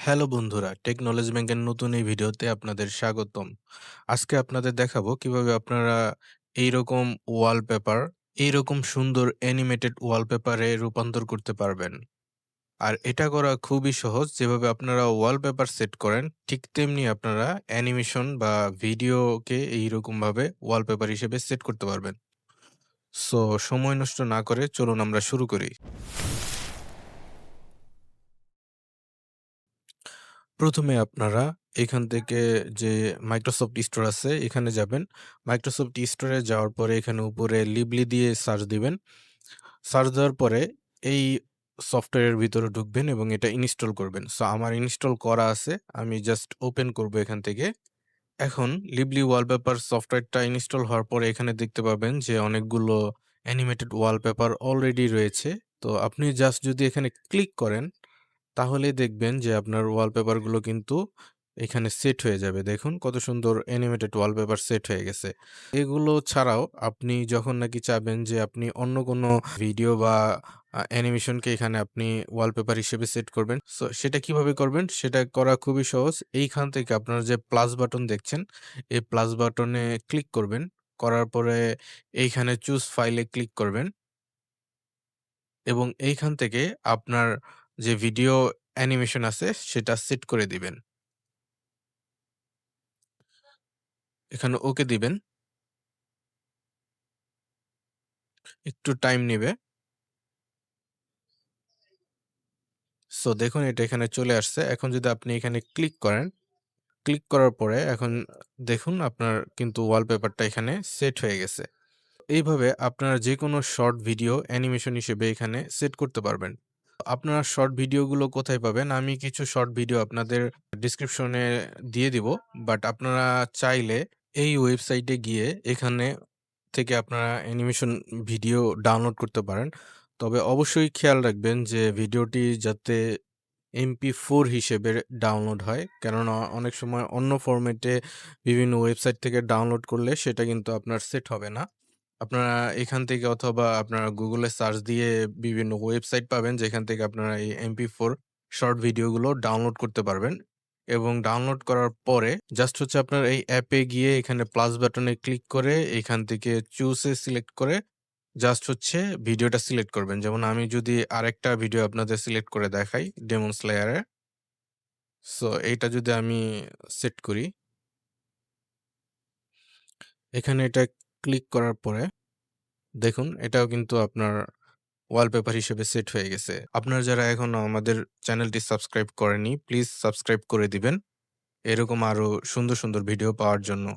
Hello বন্ধুরা, technology ব্যাংকের নতুন এই ভিডিওতে আপনাদের স্বাগতম। আজকে আপনাদের দেখাবো কিভাবে আপনারা এইরকম ওয়ালপেপার, এইরকম সুন্দর অ্যানিমেটেড ওয়ালপেপারে রূপান্তর করতে পারবেন। আর এটা করা খুবই সহজ। যেভাবে আপনারা ওয়ালপেপার সেট করেন, ঠিক তেমনি আপনারা অ্যানিমেশন বা ভিডিওকে এইরকমভাবে ওয়ালপেপার হিসেবে সেট করতে পারবেন। সো সময় নষ্ট না করে চলুন আমরা শুরু করি। প্রথমে আপনারা এখান থেকে যে মাইক্রোসফট স্টোর আছে এখানে যাবেন। মাইক্রোসফট স্টোরে যাওয়ার পরে এখানে উপরে লিবলি দিয়ে সার্চ দিবেন। সার্চ দেওয়ার পরে এই সফটওয়্যারের ভিতরে ঢুকবেন এবং এটা ইনস্টল করবেন। সো আমার ইনস্টল করা আছে। আমি জাস্ট ওপেন করব এখান থেকে। এখন লিবলি ওয়ালপেপার সফটওয়্যারটা ইনস্টল হওয়ার পরে এখানে দেখতে পাবেন যে অনেকগুলো অ্যানিমেটেড ওয়ালপেপার অলরেডি রয়েছে। তো আপনি জাস্ট যদি এখানে ক্লিক করেন তাহলেই দেখবেন যে আপনার ওয়ালপেপারগুলো কিন্তু এখানে সেট হয়ে যাবে। দেখুন কত সুন্দর অ্যানিমেটেড ওয়ালপেপার সেট হয়ে গেছে। এগুলো ছাড়াও আপনি যখন নাকি চাবেন যে আপনি অন্য কোনো ভিডিও বা অ্যানিমেশনকে এখানে আপনি ওয়ালপেপার হিসেবে সেট করবেন। সো সেটা কিভাবে করবেন? সেটা করা খুবই সহজ। এইখান থেকে আপনারা যে প্লাস বাটন দেখছেন, এই প্লাস বাটনে ক্লিক করবেন। করার পরে এইখানে চুজ ফাইলে ক্লিক করবেন। এবং এইখান থেকে আপনার যে ভিডিও অ্যানিমেশন আছে সেটা সেট করে দিবেন। এখানে ওকে দিবেন। একটু টাইম নিবে। সো দেখুন এটা এখানে চলে আসছে। এখন যদি আপনি এখানে ক্লিক করেন, ক্লিক করার পরে এখন দেখুন আপনার কিন্তু ওয়ালপেপারটা এখানে সেট হয়ে গেছে। এইভাবে আপনারা যেকোনো শর্ট ভিডিও অ্যানিমেশন হিসেবে এখানে সেট করতে পারবেন। আপনারা শর্ট ভিডিওগুলো কোথায় পাবেন? আমি কিছু শর্ট ভিডিও আপনাদের ডেসক্রিপশনে দিয়ে দিব। বাট আপনারা চাইলে এই ওয়েবসাইটে গিয়ে এখানে থেকে আপনারা অ্যানিমেশন ভিডিও ডাউনলোড করতে পারেন। তবে অবশ্যই খেয়াল রাখবেন যে ভিডিওটি যাতে MP4 হিসেবে ডাউনলোড হয়। কেননা অনেক সময় অন্য ফরম্যাটে বিভিন্ন ওয়েবসাইট থেকে ডাউনলোড করলে সেটা কিন্তু আপনার সেট হবে না। আপনারা এখান থেকে অথবা আপনারা Google এ সার্চ দিয়ে বিভিন্ন ওয়েবসাইট পাবেন যেখান থেকে আপনারা এই MP4 শর্ট ভিডিওগুলো ডাউনলোড করতে পারবেন। এবং ডাউনলোড করার পরে জাস্ট হচ্ছে আপনার এই অ্যাপে গিয়ে এখানে প্লাস বাটনে ক্লিক করে এখান থেকে চুজ এ সিলেক্ট করে জাস্ট হচ্ছে ভিডিওটা সিলেক্ট করবেন। যেমন আমি যদি আরেকটা ভিডিও আপনাদের সিলেক্ট করে দেখাই ডেমন স্লেয়ারে। সো এইটা যদি আমি সেট করি, এখানে এটা ক্লিক করার পরে দেখুন এটাও কিন্তু আপনার ওয়ালপেপার হিসেবে সেট হয়ে গেছে। আপনারা যারা এখনো আমাদের চ্যানেলটি সাবস্ক্রাইব করেননি, প্লিজ সাবস্ক্রাইব করে দিবেন। এরকম আরো সুন্দর, সুন্দর ভিডিও পাওয়ার জন্য।